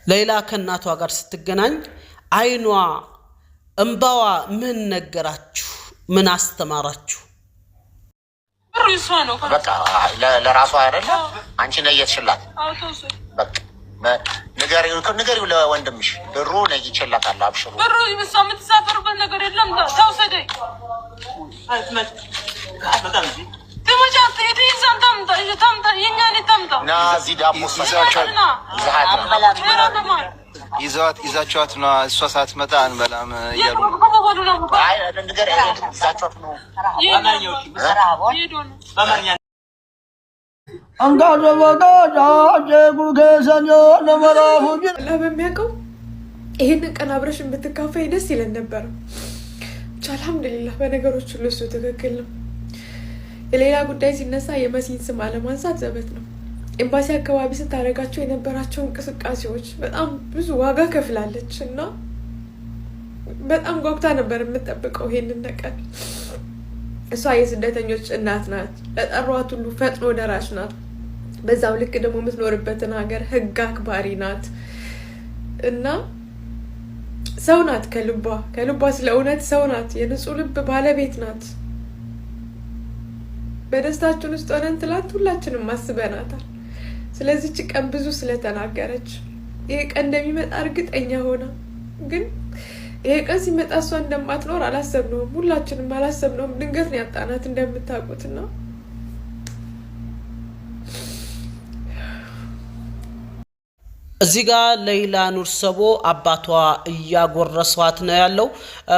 ሌላ ከናቷ ጋር ስትገናኝ አይኗ እንባዋ ምን ነገራችሁ ምን አስተማራችሁ ሩይሷ ነው በቃ ለራሷ አይደለ አንቺ ነየትሽላት በቃ ንገሪው ለወንድምሽ ብሩ ነይ ይችላታል አብሽሩ ብሩ የምትሳፈሩበት ነገር የለም ተውሰደኝ ተመቻተ የትይዛን ታምጣ የኛን ታምጣ ና እዚህ ዳቦ ይዛችኋት ነው እሷ ሳትመጣ አንበላም እያሉ አይ ንገሪ ይዛችኋት ነው ለበሚያውቀው ይሄንን ቀን አብረሽን ብትካፈይ ደስ ይለን ነበር። አልሐምዱሊላህ በነገሮች ሁሉ እሱ ትክክል ነው። የሌላ ጉዳይ ሲነሳ የመሲን ስም አለማንሳት ዘበት ነው። ኤምባሲ አካባቢ ስታደርጋቸው የነበራቸው እንቅስቃሴዎች በጣም ብዙ ዋጋ ከፍላለች እና በጣም ጓጉታ ነበር የምትጠብቀው ይሄንን ቀን። እሷ የስደተኞች እናት ናት። ለጠሯት ሁሉ ፈጥኖ ደራሽ ናት። በዛው ልክ ደግሞ የምትኖርበትን ሀገር ህግ አክባሪ ናት እና ሰው ናት። ከልቧ ስለ እውነት ሰው ናት። የንጹህ ልብ ባለቤት ናት። በደስታችን ውስጥ ሆነን ትላት ሁላችንም አስበናታል። ስለዚህች ቀን ብዙ ስለተናገረች ይሄ ቀን እንደሚመጣ እርግጠኛ ሆና ግን ይሄ ቀን ሲመጣ እሷ እንደማትኖር አላሰብነውም። ሁላችንም አላሰብነውም። ድንገት ነው ያጣናት እንደምታውቁትና እዚህ ጋር ሌላ ኑር ሰቦ አባቷ እያጎረሷት ነው ያለው።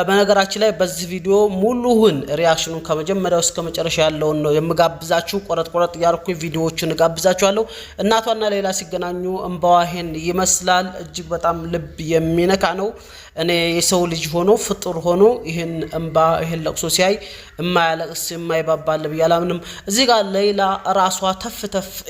በነገራችን ላይ በዚህ ቪዲዮ ሙሉውን ሪአክሽኑን ከመጀመሪያው እስከ መጨረሻ ያለውን ነው የምጋብዛችሁ። ቆረጥ ያርኩ ቪዲዮዎችን ጋብዛችኋለሁ። እናቷና ሌላ ሲገናኙ እንባዋ ይሄን ይመስላል። እጅግ በጣም ልብ የሚነካ ነው። እኔ የሰው ልጅ ሆኖ ፍጡር ሆኖ ይሄን እንባ ይሄን ለቅሶ ሲያይ የማያለቅስ የማይባባል ብያላምንም። እዚህ ጋር ሌላ ራሷ ተፍ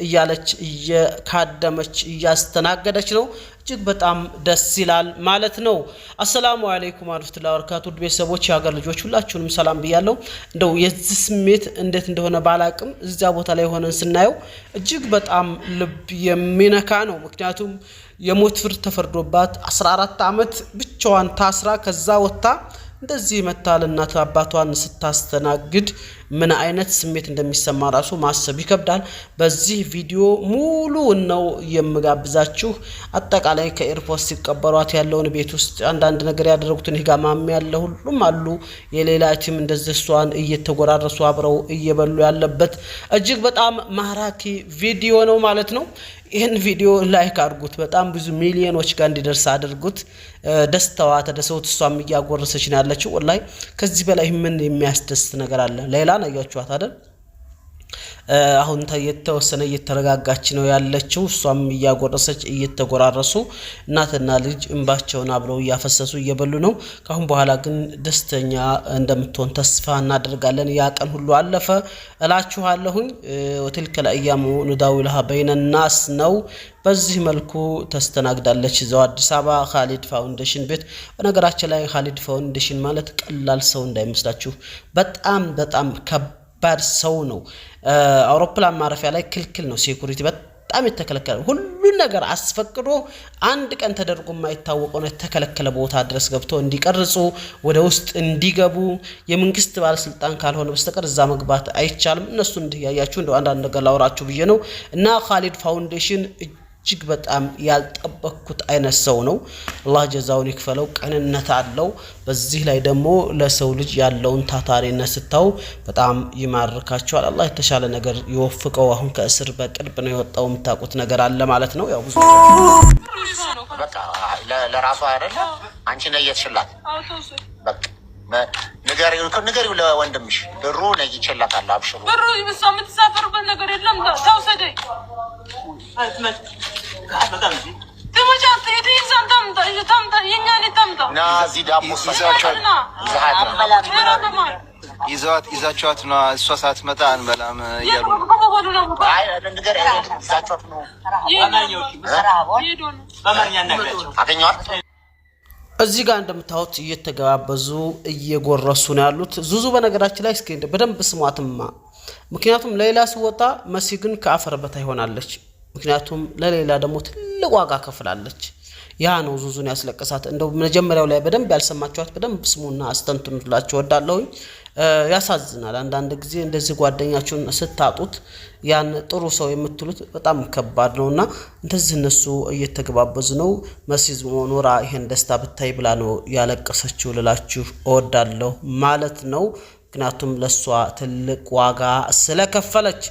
እያለች እየካደመች እያስተናገደች ነው። እጅግ በጣም ደስ ይላል ማለት ነው። አሰላሙ አለይኩም ወራህመቱላሂ ወበረካቱሁ ቤተሰቦች የሀገር ልጆች ሁላችሁንም ሰላም ብያለሁ። እንደው የዚህ ስሜት እንዴት እንደሆነ ባላቅም እዛ ቦታ ላይ ሆነን ስናየው እጅግ በጣም ልብ የሚነካ ነው። ምክንያቱም የሞት ፍርድ ተፈርዶባት 14 አመት ብቻዋን ታስራ ከዛ ወጣ እንደዚህ መታል እናት አባቷን ስታስተናግድ ምን አይነት ስሜት እንደሚሰማ ራሱ ማሰብ ይከብዳል። በዚህ ቪዲዮ ሙሉ ነው የምጋብዛችሁ። አጠቃላይ ከኤርፖርት ሲቀበሯት ያለውን ቤት ውስጥ አንዳንድ ነገር ያደረጉትን ህጋማም ያለ ሁሉም አሉ። የሌላ ቲም እንደዚህ እሷን እየተጎራረሱ አብረው እየበሉ ያለበት እጅግ በጣም ማራኪ ቪዲዮ ነው ማለት ነው። ይሄን ቪዲዮ ላይክ አድርጉት። በጣም ብዙ ሚሊዮኖች ጋር እንዲደርስ አድርጉት። ደስታዋ ተደሰውት እሷም እያጎረሰች ነው ያለችው። ወላሂ ከዚህ በላይ ምን የሚያስደስት ነገር አለ? ሌላ ነው ያያችኋት አይደል? አሁን የተወሰነ እየተረጋጋች ነው ያለችው። እሷም እያጎረሰች እየተጎራረሱ እናትና ልጅ እንባቸውን አብረው እያፈሰሱ እየበሉ ነው። ካሁን በኋላ ግን ደስተኛ እንደምትሆን ተስፋ እናደርጋለን። ያ ቀን ሁሉ አለፈ እላችኋለሁኝ። ወትልከ ለአያሙ ኑዳዊልሃ በይነ ናስ ነው። በዚህ መልኩ ተስተናግዳለች እዛው አዲስ አበባ ኻሊድ ፋውንዴሽን ቤት። በነገራችን ላይ ኻሊድ ፋውንዴሽን ማለት ቀላል ሰው እንዳይመስላችሁ በጣም ከባድ ሰው ነው። አውሮፕላን ማረፊያ ላይ ክልክል ነው። ሴኩሪቲ በጣም የተከለከለ ሁሉ ነገር አስፈቅዶ አንድ ቀን ተደርጎ የማይታወቀው ነው የተከለከለ ቦታ ድረስ ገብቶ እንዲቀርጹ ወደ ውስጥ እንዲገቡ የመንግስት ባለስልጣን ካልሆነ በስተቀር እዛ መግባት አይቻልም። እነሱ እንዲያያችሁ እንደው አንዳንድ ነገር ላውራችሁ ብዬ ነው። እና ኻሊድ ፋውንዴሽን እጅግ በጣም ያልጠበቅኩት አይነት ሰው ነው። አላህ ጀዛውን ይክፈለው። ቀንነት አለው። በዚህ ላይ ደግሞ ለሰው ልጅ ያለውን ታታሪነት ስታው በጣም ይማርካቸዋል። አላህ የተሻለ ነገር ይወፍቀው። አሁን ከእስር በቅርብ ነው የወጣው። የምታውቁት ነገር አለ ማለት ነው። ያው ብዙ በቃ ለራሷ አይደለ አንቺ ነየትሽላት በቃ ንገሪው ለወንድምሽ ብሩ ነይ ይችላታል አብሽሩ ብሩ የምትሳፈሩበት ነገር የለም ተውሰደኝ ተመቻተ የትይዛን ታምጣ የኛን ታምጣ ና እዚህ ዳቦ ይዛችኋት ነው እሷ ሳትመጣ አንበላም እያሉ አይ ንገሪ ይዛችኋት ነው አገኘኋት። እዚህ ጋር እንደምታዩት እየተገባበዙ እየጎረሱ ነው ያሉት። ዙዙ በነገራችን ላይ እስኪ በደንብ ስሟትማ። ምክንያቱም ሌላ ሲወጣ መሲ ግን ከአፈር በታይ ሆናለች። ምክንያቱም ለሌላ ደግሞ ትልቅ ዋጋ ከፍላለች። ያ ነው ዙዙን ያስለቀሳት እንደው መጀመሪያው ላይ በደንብ ያልሰማችኋት በደንብ ስሙና አስተንትኑላችሁ ወዳለሁኝ ያሳዝናል አንዳንድ ጊዜ እንደዚህ ጓደኛችሁን ስታጡት ያን ጥሩ ሰው የምትሉት በጣም ከባድ ነውና እንደዚህ እነሱ እየተገባበዙ ነው መስይዝ ኖራ ይሄን ደስታ ብታይ ብላ ነው ያለቀሰችው ልላችሁ እወዳለሁ ማለት ነው ምክንያቱም ለሷ ትልቅ ዋጋ ስለከፈለች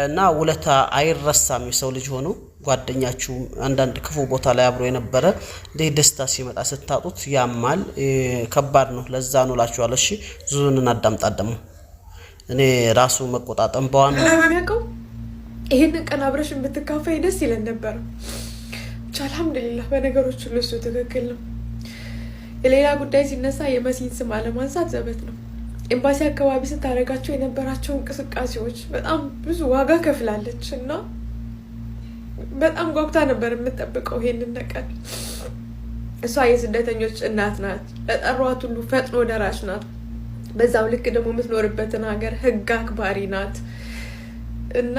እና ውለታ አይረሳም የሰው ልጅ ሆኖ ጓደኛችሁ አንዳንድ ክፉ ቦታ ላይ አብሮ የነበረ ደስታ ሲመጣ ስታጡት ያማል ከባድ ነው ለዛ ነው ላችኋለሁ እሺ ዙዙንን አዳምጣደሙ እኔ ራሱ መቆጣጠም በዋን ያቀው ይሄንን ቀን አብረሽን ብትካፈይ ደስ ይለን ነበር አልሐምዱሊላህ በነገሮች ሁሉ እሱ ትክክል ነው የሌላ ጉዳይ ሲነሳ የመሲን ስም አለማንሳት ዘበት ነው ኤምባሲ አካባቢ ስታረጋቸው የነበራቸው እንቅስቃሴዎች በጣም ብዙ ዋጋ ከፍላለች እና በጣም ጓጉታ ነበር የምትጠብቀው ይሄንን ነገር እሷ የስደተኞች እናት ናት ለጠሯት ሁሉ ፈጥኖ ደራሽ ናት በዛው ልክ ደግሞ የምትኖርበትን ሀገር ህግ አክባሪ ናት እና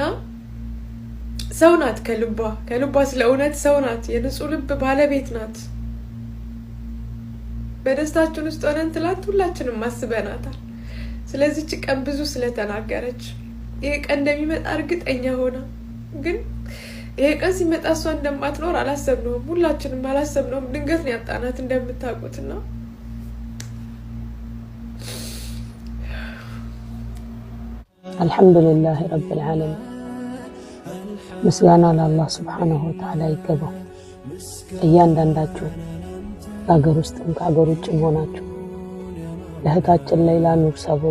ሰው ናት ከልቧ ስለ እውነት ሰው ናት የንጹህ ልብ ባለቤት ናት በደስታችን ውስጥ ሆነን ትላት ሁላችንም ማስበናታል ስለዚህ ቀን ብዙ ስለተናገረች ይሄ ቀን እንደሚመጣ እርግጠኛ ሆና ግን ይሄ ቀን ሲመጣ እሷ እንደማትኖር አላሰብነውም ሁላችንም አላሰብነውም ድንገት ነው ያጣናት እንደምታውቁትና አልহামዱሊላህ ረብል ዓለሚን ምስጋና ለአላህ Subhanahu Wa Ta'ala ይገባው እያንዳንዳችሁ ሀገር ውስጥም ከሀገር ውጭም ሆናችሁ ለህታችን ሌላ ኑር ሰቦ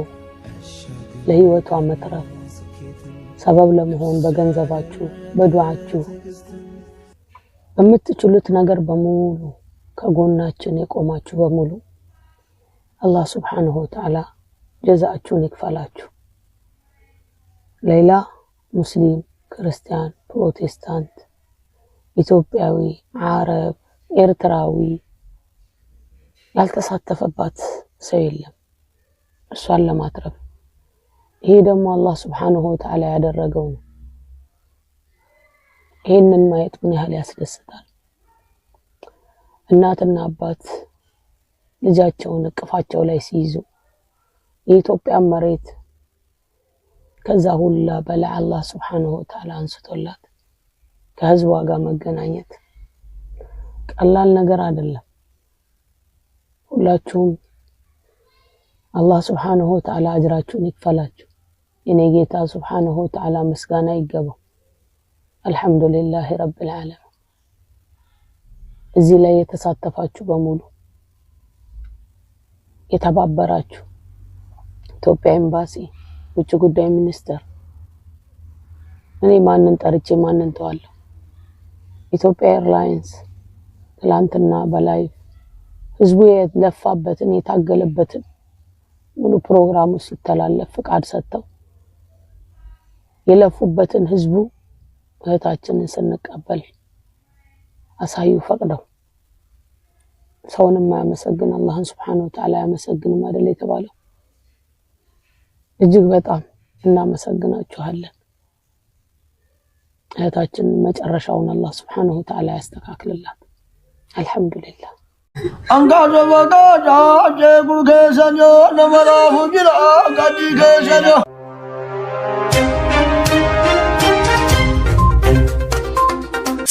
ለህይወቷ መትረፍ ሰበብ ለመሆን በገንዘባችሁ በዱዓችሁ በምትችሉት ነገር በሙሉ ከጎናችን የቆማችሁ በሙሉ አላህ Subhanahu Wa Ta'ala ጀዛአችሁን ይክፈላችሁ ሌላ ሙስሊም ክርስቲያን ፕሮቴስታንት ኢትዮጵያዊ አረብ ኤርትራዊ ያልተሳተፈባት ሰው የለም እሷን ለማትረፍ ይሄ ደግሞ አላህ Subhanahu Wa Ta'ala ያደረገው ነው ይሄንን ማየት ምን ያህል ያስደስታል እናትና አባት ልጃቸውን እቅፋቸው ላይ ሲይዙ የኢትዮጵያ መሬት ከዛ ሁላ በላ አላህ Subhanahu Wa Ta'ala አንስቶላት ከህዝቧ ጋር መገናኘት ቀላል ነገር አይደለም ሁላችሁም አላህ Subhanahu Wa Ta'ala አጅራችሁን ይክፈላችሁ የኔ ጌታ Subhanahu Wa Ta'ala ምስጋና ይገባው አልহামዱሊላህ ረብል ዓለሚን እዚህ ላይ የተሳተፋችሁ በሙሉ የተባበራችሁ ኢትዮጵያ ኤምባሲ ውጭ ጉዳይ ሚኒስተር እኔ ማንን ጠርቼ ማንን ተዋለሁ ኢትዮጵያ ኤርላይንስ ትላንትና በላይ ህዝቡ የለፋበትን የታገለበትን ሙሉ ፕሮግራሙ ሲተላለፍ ፍቃድ ሰጥተው የለፉበትን ህዝቡ እህታችንን ስንቀበል አሳዩ ፈቅደው ሰውንም ማያመሰግን አላህን Subhanahu Wa Ta'ala ያመሰግን ማለት የተባለው እጅግ በጣም እናመሰግናችኋለን እህታችን መጨረሻውን አላህ Subhanahu Wa Ta'ala ያስተካክልላት አልহামዱሊላህ አንጋዘ ወጋዛ ጀጉ ገሰኞ ለመራሁ ቢራ ጋዲ ገሰኞ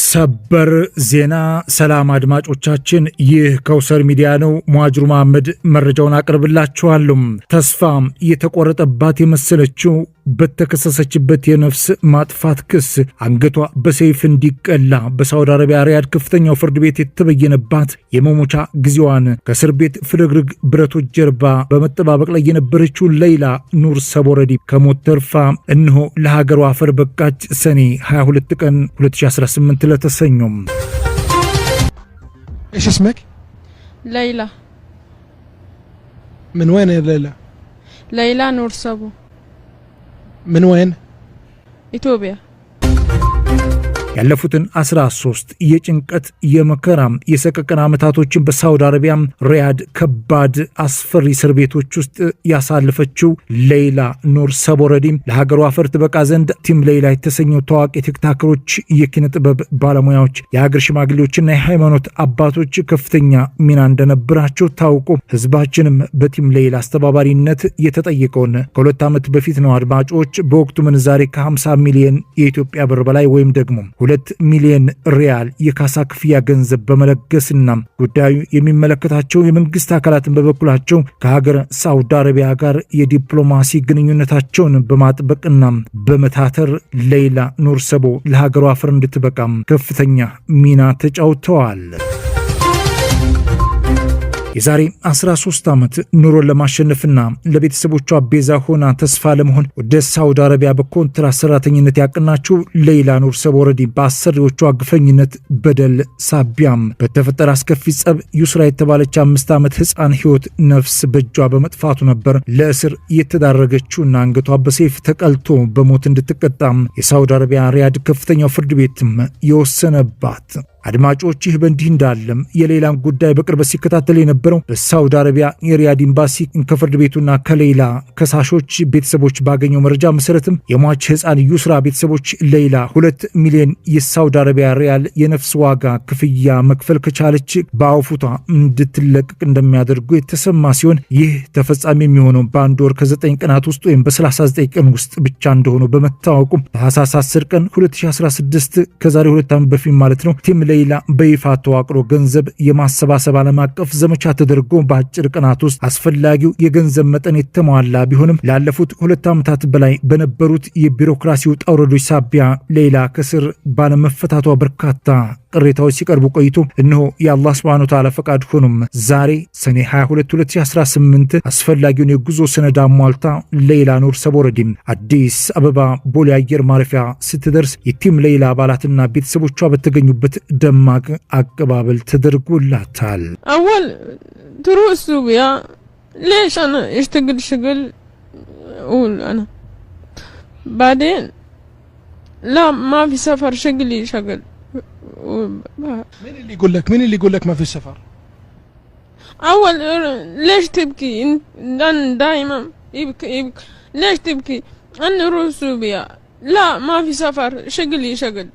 ሰበር ዜና ሰላም አድማጮቻችን ይህ ከውሰር ሚዲያ ነው ሙአጅሩ መሐመድ መረጃውን አቀርብላችኋለሁ ተስፋም የተቆረጠባት የመሰለችው በተከሰሰችበት የነፍስ ማጥፋት ክስ አንገቷ በሰይፍ እንዲቀላ በሳውዲ አረቢያ ሪያድ ከፍተኛው ፍርድ ቤት የተበየነባት የመሞቻ ጊዜዋን ከእስር ቤት ፍርግርግ ብረቶች ጀርባ በመጠባበቅ ላይ የነበረችው ሌላ ኑር ሰቦረዲ ከሞት ተርፋ እነሆ ለሀገሯ አፈር በቃች ሰኔ 22 ቀን 2018 ለተሰኞም ايش اسمك ليلى من وين يا ليلى ليلى نور صبو من وين إثيوبيا ያለፉትን 13 የጭንቀት የመከራም የሰቀቀን ዓመታቶችን በሳውዲ አረቢያ ሪያድ ከባድ አስፈሪ እስር ቤቶች ውስጥ ያሳለፈችው ሌይላ ኑር ሰቦረዲ ለሀገሯ አፈር ትበቃ ዘንድ ቲም ሌይላ የተሰኘው ታዋቂ ቲክቶከሮች፣ የኪነ ጥበብ ባለሙያዎች፣ የሀገር ሽማግሌዎችና የሃይማኖት አባቶች ከፍተኛ ሚና እንደነበራቸው ታውቆ ህዝባችንም በቲም ሌይላ አስተባባሪነት የተጠየቀውን ከ2 ዓመት በፊት ነው አድማጮች በወቅቱ ምንዛሬ ከ50 ሚሊዮን የኢትዮጵያ ብር በላይ ወይም ደግሞ 2 ሚሊዮን ሪያል የካሳ ክፍያ ገንዘብ በመለገስና ጉዳዩ የሚመለከታቸው የመንግስት አካላትን በበኩላቸው ከሀገር ሳውዲ አረቢያ ጋር የዲፕሎማሲ ግንኙነታቸውን በማጥበቅና በመታተር ሌይላ ኑር ሰቦ ለሀገሯ አፈር እንድትበቃም ከፍተኛ ሚና ተጫውተዋል። የዛሬ 13 ዓመት ኑሮን ለማሸነፍና ለቤተሰቦቿ ቤዛ ሆና ተስፋ ለመሆን ወደ ሳውዲ አረቢያ በኮንትራት ሰራተኝነት ያቀናችው ሌይላ ኑር ሰቦረዲ በአሰሪዎቿ ግፈኝነት በደል ሳቢያም በተፈጠረ አስከፊ ጸብ ዩስራ የተባለች 5 ዓመት ህፃን ህይወት ነፍስ በእጇ በመጥፋቱ ነበር ለእስር የተዳረገችውና አንገቷ በሰይፍ ተቀልቶ በሞት እንድትቀጣም የሳውዲ አረቢያ ሪያድ ከፍተኛው ፍርድ ቤትም የወሰነባት። አድማጮች ይህ በእንዲህ እንዳለም የሌላን ጉዳይ በቅርበት ሲከታተል የነበረው በሳውዲ አረቢያ የሪያድ ኤምባሲ ከፍርድ ቤቱና ከሌላ ከሳሾች ቤተሰቦች ባገኘው መረጃ መሰረትም የሟች ህፃን ዩስራ ቤተሰቦች ሌይላ 2 ሚሊዮን የሳውዲ አረቢያ ሪያል የነፍስ ዋጋ ክፍያ መክፈል ከቻለች በአውፉታ እንድትለቀቅ እንደሚያደርጉ የተሰማ ሲሆን ይህ ተፈጻሚ የሚሆነው በአንድ ወር ከ9 ቀናት ውስጥ ወይም በ39 ቀን ውስጥ ብቻ እንደሆነ በመታወቁ ታህሳስ 10 ቀን 2016 ከዛሬ 2 ዓመት በፊት ማለት ነው ቲም ሌይላ በይፋ ተዋቅሮ ገንዘብ የማሰባሰብ ዓለም አቀፍ ዘመቻ ተደርጎ በአጭር ቀናት ውስጥ አስፈላጊው የገንዘብ መጠን የተሟላ ቢሆንም ላለፉት 2 ዓመታት በላይ በነበሩት የቢሮክራሲው ጣውረዶች ሳቢያ ሌይላ ከስር ባለመፈታቷ በርካታ ቅሬታዎች ሲቀርቡ ቆይቶ እነሆ የአላህ Subhanahu Ta'ala ፈቃድ ሆኖም ዛሬ ሰኔ 22 2018 አስፈላጊውን የጉዞ ሰነድ አሟልታ ሌይላ ኑር ሰቦረዲ አዲስ አበባ ቦሌ አየር ማረፊያ ስትደርስ የቲም ሌይላ አባላትና ቤተሰቦቿ በተገኙበት ደማቅ አቀባበል ተደርጎላታል። أول تروح السوريا ليش أنا اشتغل شغل أقول أنا بعدين لا ما في سفر شغلي شغل مين اللي يقول لك ما في سفر؟ أول ليش تبكي أنا دائما يبكي ليش تبكي أنا أروح سوريا لا ما في سفر شغلي شغل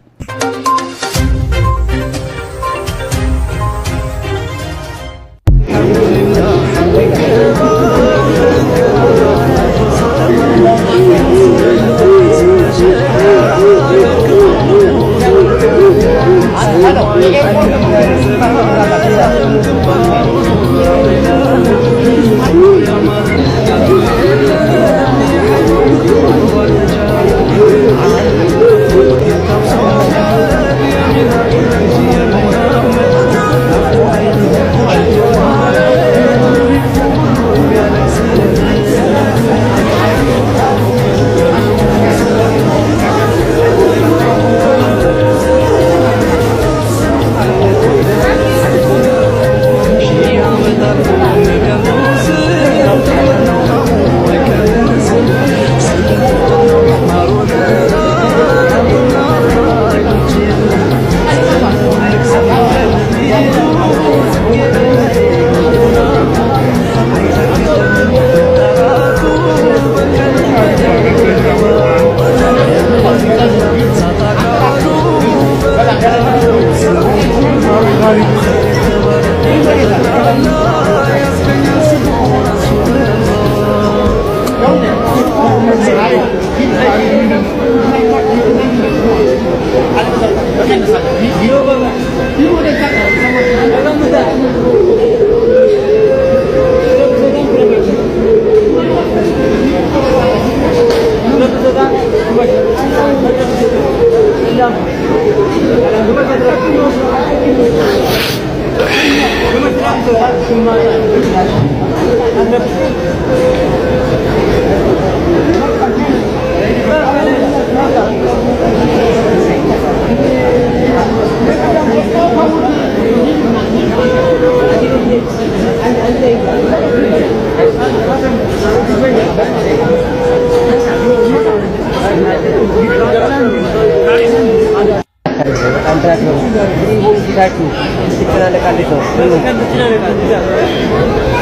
ቤታችሁ ትጨናነቃለች ነው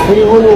ፍሪ ሆኑ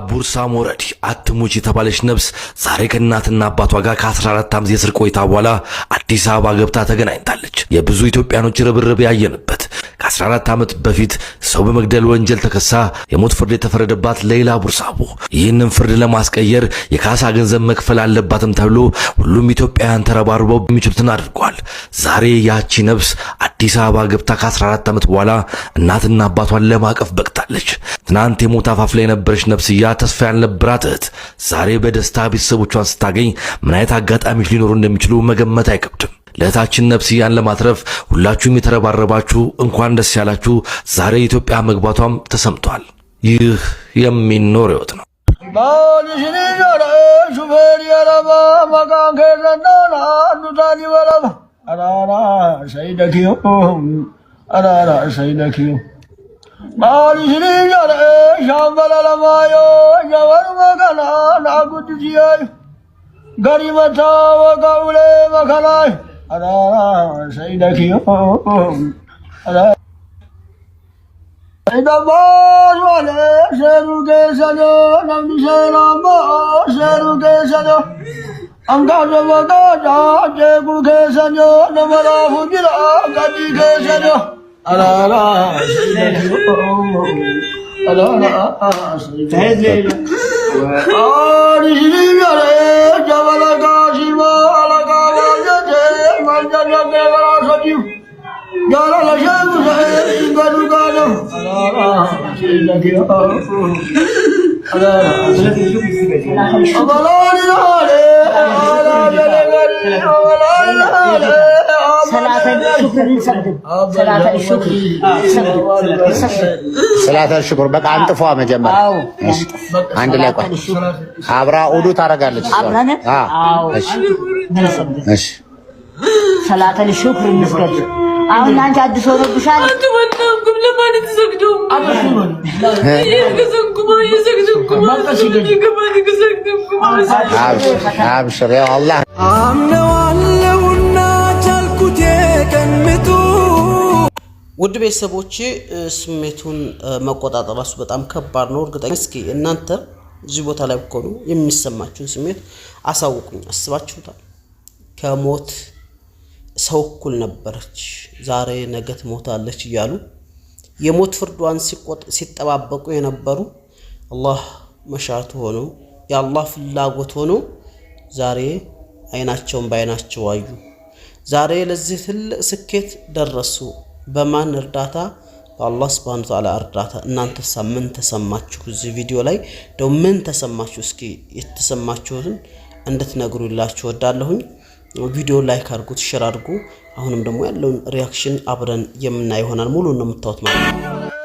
ቡርሳ ሞረዲ አትሙች የተባለች ነፍስ ዛሬ ከእናትና አባቷ ጋር ከ14 ዓመት የእስር ቆይታ በኋላ አዲስ አበባ ገብታ ተገናኝታለች። የብዙ ኢትዮጵያኖች ርብርብ ያየንበት ከ14 ዓመት በፊት ሰው በመግደል ወንጀል ተከሳ የሞት ፍርድ የተፈረደባት ሌይላ ቡርሳቦ ይህንን ፍርድ ለማስቀየር የካሳ ገንዘብ መክፈል አለባትም ተብሎ ሁሉም ኢትዮጵያውያን ተረባርበው የሚችሉትን አድርጓል። ዛሬ ያቺ ነፍስ አዲስ አበባ ገብታ ከ14 ዓመት በኋላ እናትና አባቷን ለማቀፍ በቅታለች። ትናንት የሞት አፋፍ ላይ የነበረች ነፍስያ ተስፋ ያልነበራት እህት ዛሬ በደስታ ቤተሰቦቿን ስታገኝ ምን አይነት አጋጣሚዎች ሊኖሩ እንደሚችሉ መገመት አይከብድም። ለእህታችን ነፍስያን ለማትረፍ ሁላችሁም የተረባረባችሁ እንኳን ደስ ያላችሁ። ዛሬ ኢትዮጵያ መግባቷም ተሰምቷል። ይህ የሚኖር ህይወት ነው። ሰላተል ሽኩር በቃ አንጥፏ መጀመሪያ አንድ ላይ ቆይ አብራ ኡዱ ታረጋለች። እሺ ሰላተል ሽኩር እንስገድ። አሁን አንቺ አዲስ ሆኖብሻል። አትወጣም ለማለት ተሰግደው አብሽር ያ አላህ አምነዋለሁና ቻልኩት የቀንምጡ። ውድ ቤተሰቦቼ ስሜቱን መቆጣጠር ራሱ በጣም ከባድ ነው። እርግጠኛ እስኪ እናንተ እዚህ ቦታ ላይ ብትሆኑ የሚሰማችሁን ስሜት አሳውቁኝ። አስባችሁታል? ከሞት ሰው እኩል ነበረች፣ ዛሬ ነገ ትሞታለች እያሉ የሞት ፍርዷን ሲጠባበቁ የነበሩ አላህ መሻቱ ሆኖ የአላህ ፍላጎት ሆኖ ዛሬ አይናቸውን በአይናቸው አዩ። ዛሬ ለዚህ ትልቅ ስኬት ደረሱ። በማን እርዳታ? በአላህ ሱብሓነሁ ወተዓላ እርዳታ። እናንተስ ምን ተሰማችሁ? እዚህ ቪዲዮ ላይ ደው ምን ተሰማችሁ? እስኪ የተሰማችሁትን እንድትነግሩላችሁ ወዳለሁኝ። ቪዲዮ ላይክ አድርጉት፣ ሼር አድርጉ። አሁንም ደግሞ ያለውን ሪአክሽን አብረን የምናይ ይሆናል። ሙሉ ነው የምታዩት ማለት ነው።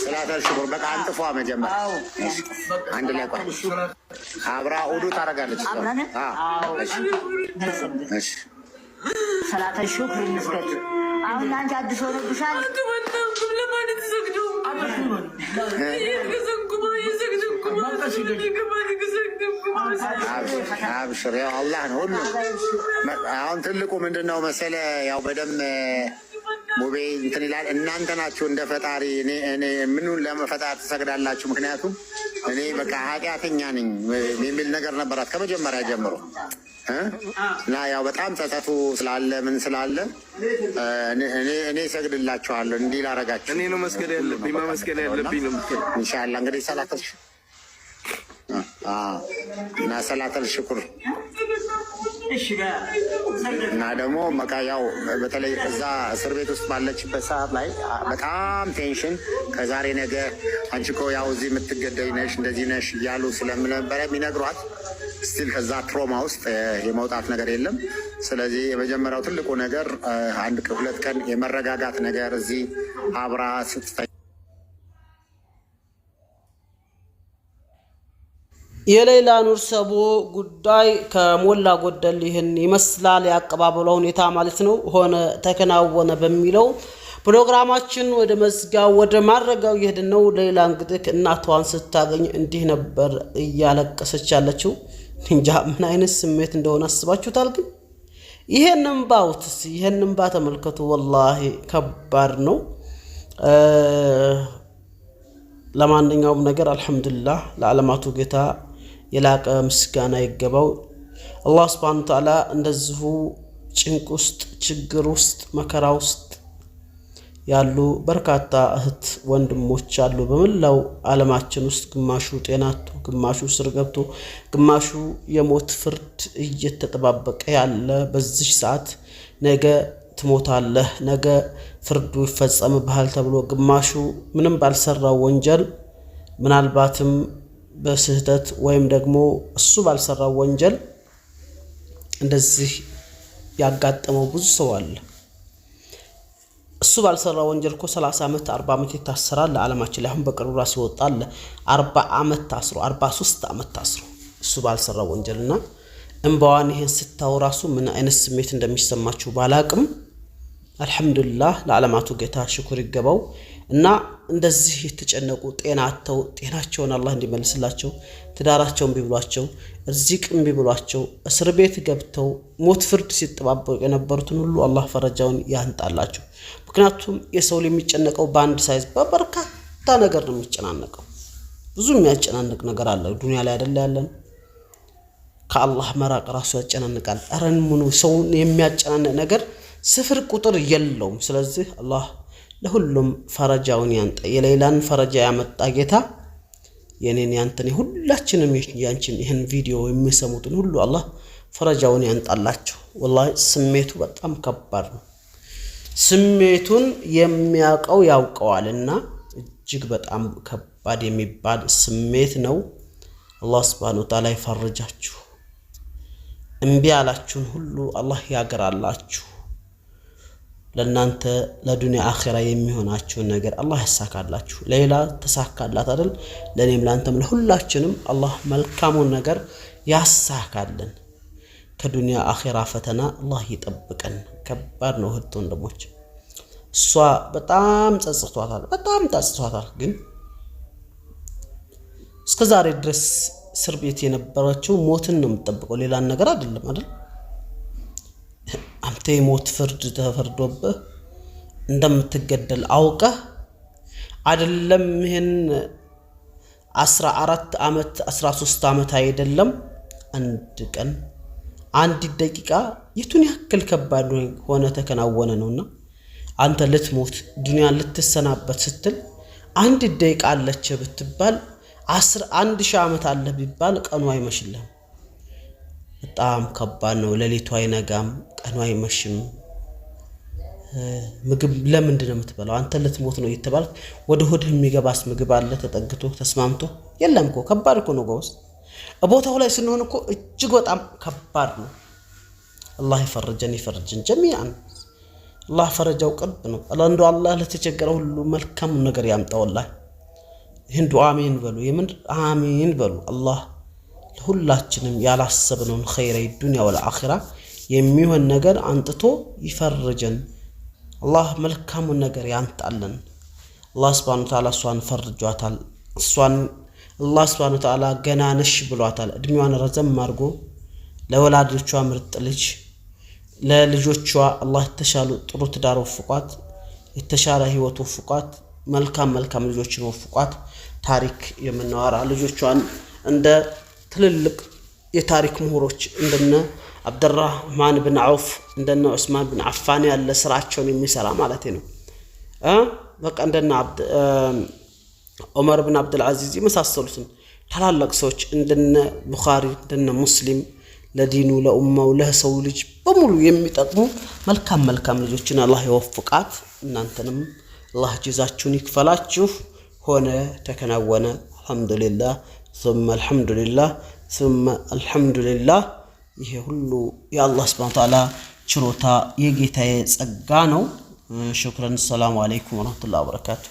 ሰላተል ሽኩር በቃ አንጥፏ መጀመሪያ አንድ ላይ ቆይ አብራ ኡዱ ታረጋለች። እሺ ሰላተል ሽኩር እንስገድ። አሁን አንቺ አዲስ ሆኖብሻል። አትወጣም ለማለት ተሰግደው አብሽር ያው አላህ ነው ሁሉ። አሁን ትልቁ ምንድነው መሰለ ያው በደም ሙቤ እንትን ይላል። እናንተ ናችሁ እንደ ፈጣሪ እኔ ምኑን ለፈጣሪ ትሰግዳላችሁ? ምክንያቱም እኔ በቃ ኃጢአተኛ ነኝ የሚል ነገር ነበራት ከመጀመሪያ ጀምሮ እና ያው በጣም ጸጸቱ ስላለ ምን ስላለ እኔ እሰግድላችኋለሁ እንዲህ ላረጋችሁ። እኔ ነው መስገድ ያለብኝ ማመስገን ያለብኝ ነው የምትለው። ኢንሻአላህ እንግዲህ ሰላተል ሽኩር እና ደግሞ በቃ ያው በተለይ እዛ እስር ቤት ውስጥ ባለችበት ሰዓት ላይ በጣም ቴንሽን ከዛሬ ነገ አንቺ እኮ ያው እዚህ የምትገደይ ነሽ እንደዚህ ነሽ እያሉ ስለነበረ የሚነግሯት ስቲል ከዛ ትሮማ ውስጥ የመውጣት ነገር የለም። ስለዚህ የመጀመሪያው ትልቁ ነገር 1-2 ቀን የመረጋጋት ነገር እዚህ አብራ ስትታይ የሌላ ኑር ሰቦ ጉዳይ ከሞላ ጎደል ይህን ይመስላል። ያቀባበሉ ሁኔታ ማለት ነው ሆነ ተከናወነ በሚለው ፕሮግራማችን ወደ መዝጋው ወደ ማረጋው ይሄድ ነው። ሌላ እንግዲህ እናቷን ስታገኝ እንዲህ ነበር እያለቀሰች ያለችው። እንጃ ምን አይነት ስሜት እንደሆነ አስባችሁታል? ግን ይሄንን ባውትስ ይሄንን ባተመልከቱ ወላሂ ከባድ ነው። ለማንኛውም ነገር አልহামዱሊላህ ለዓለማቱ ጌታ የላቀ ምስጋና ይገባው። አላህ Subhanahu Wa Ta'ala እንደዚሁ ጭንቅ ውስጥ ችግር ውስጥ መከራ ውስጥ ያሉ በርካታ እህት ወንድሞች አሉ በመላው ዓለማችን ውስጥ ግማሹ ጤናቱ ግማሹ ስር ገብቶ ግማሹ የሞት ፍርድ እየተጠባበቀ ያለ በዚህ ሰዓት ነገ ትሞታለህ ነገ ፍርዱ ይፈጸምብሃል ተብሎ ግማሹ ምንም ባልሰራው ወንጀል ምናልባትም በስህተት ወይም ደግሞ እሱ ባልሰራው ወንጀል እንደዚህ ያጋጠመው ብዙ ሰው አለ። እሱ ባልሰራው ወንጀል እኮ 30 ዓመት 40 ዓመት ይታሰራል። ለዓለማችን ላይ አሁን በቅርቡ ራስ ይወጣል 40 ዓመት ታስሮ 43 ዓመት ታስሮ እሱ ባልሰራው ወንጀልና እንባዋን ይሄን ስታው ራሱ ምን አይነት ስሜት እንደሚሰማችሁ ባላቅም አልহামዱሊላህ ለዓለማቱ ጌታ ሽኩር ይገባው እና እንደዚህ የተጨነቁ ጤናቸው ጤናቸውን አላህ እንዲመልስላቸው ትዳራቸውን ቢብሏቸው ርዝቅም ቢብሏቸው እስር ቤት ገብተው ሞት ፍርድ ሲጠባበቁ የነበሩትን ሁሉ አላህ ፈረጃውን ያንጣላቸው። ምክንያቱም የሰው የሚጨነቀው በአንድ ሳይዝ በበርካታ ነገር ነው የሚጨናነቀው። ብዙ የሚያጨናንቅ ነገር አለ ዱንያ ላይ አይደል ያለን። ከአላህ መራቅ ራሱ ያጨናንቃል። አረን ምኑ ሰው የሚያጨናንቅ ነገር ስፍር ቁጥር የለውም። ስለዚህ አላህ ለሁሉም ፈረጃውን ያንጣ። የሌላን ፈረጃ ያመጣ ጌታ የኔን ያንተን ሁላችንም ያንቺን ይሄን ቪዲዮ የሚሰሙትን ሁሉ አላህ ፈረጃውን ያንጣላቸው። ወላሂ ስሜቱ በጣም ከባድ ነው። ስሜቱን የሚያውቀው ያውቀዋልና እጅግ በጣም ከባድ የሚባል ስሜት ነው። አላህ Subhanahu Wa Ta'ala ይፈርጃችሁ። እምቢ ያላችሁን ሁሉ አላህ ያገራላችሁ። ለናንተ ለዱንያ አኺራ የሚሆናችሁ ነገር አላህ ያሳካላችሁ። ሌላ ተሳካላት አይደል? ለኔም ላንተም ለሁላችንም አላህ መልካሙን ነገር ያሳካልን። ከዱንያ አኺራ ፈተና አላህ ይጠብቀን። ከባድ ነው እህት ወንድሞች። እሷ በጣም ጸጽቷታል። ግን እስከዛሬ ድረስ እስር ቤት የነበረችው ሞትን ነው የምትጠብቀው ሌላ ነገር አይደለም አይደል? አንተ የሞት ፍርድ ተፈርዶብህ እንደምትገደል አውቀህ አይደለም ይሄን 14 ዓመት 13 ዓመት አይደለም አንድ ቀን አንድ ደቂቃ የቱን ያክል ከባድ ሆነ ተከናወነ ነውና አንተ ልትሞት ዱንያ ልትሰናበት ስትል አንድ ደቂቃ አለች ብትባል 11,000 ዓመት አለ ቢባል ቀኑ አይመሽልም። በጣም ከባድ ነው። ሌሊቱ አይነጋም ቀኑ አይመሽም። ምግብ ለምንድን ነው የምትበላው? አንተ ልትሞት ነው እየተባልክ ወደ ሆድህ የሚገባስ ምግብ አለ ተጠግቶ ተስማምቶ የለም እኮ ከባድ እኮ ነው። ጎስ ቦታው ላይ ስንሆን እኮ እጅግ በጣም ከባድ ነው። አላህ ይፈርጀን ጀሚዓን። አላህ ፈረጃው ቅርብ ነው። አላህ ለተቸገረው ሁሉ መልካም ነገር ያምጣውላህ። ይህን ዱዓ አሜን በሉ። የምን አሜን በሉ። አላህ ለሁላችንም ያላሰብነውን ኸይረ ዱንያ ወላ አኺራ የሚሆን ነገር አንጥቶ ይፈርጀን። አላህ መልካሙን ነገር ያንጣልን። አላህ Subhanahu Wa Ta'ala እሷን ፈርጇታል። እሷን አላህ Subhanahu Wa Ta'ala ገና ነሽ ብሏታል። እድሜዋን ረዘም አድርጎ ለወላጆቿ ምርጥ ልጅ ለልጆቿ አላህ ተሻሉ ጥሩ ትዳር ወፍቋት የተሻለ ህይወት ወፍቋት መልካም ልጆችን ወፍቋት ታሪክ የምናወራ ልጆቿን እንደ ትልልቅ የታሪክ ምሁሮች እንደነ አብዱራህማን ብን አውፍ እንደነ ዑስማን ብን አፋን ያለ ስራቸውን የሚሰራ ማለት ነው በቃ እንደነ ዑመር ብን አብዱል አዚዝ የመሳሰሉትን ታላላቅ ሰዎች እንደነ ቡኻሪ እንደነ ሙስሊም ለዲኑ ለኡማው ለሰው ልጅ በሙሉ የሚጠቅሙ መልካም ልጆችን አላህ ይወፍቃት እናንተንም አላህ ጀዛችሁን ይክፈላችሁ ሆነ ተከናወነ አልহামዱሊላህ ثم الحمد لله ይሄ ሁሉ የአላህ Subhanahu Wa Ta'ala ችሮታ የጌታዬ ጸጋ ነው ሹክራን ሰላም አለይኩም ወራህመቱላሂ ወበረካቱ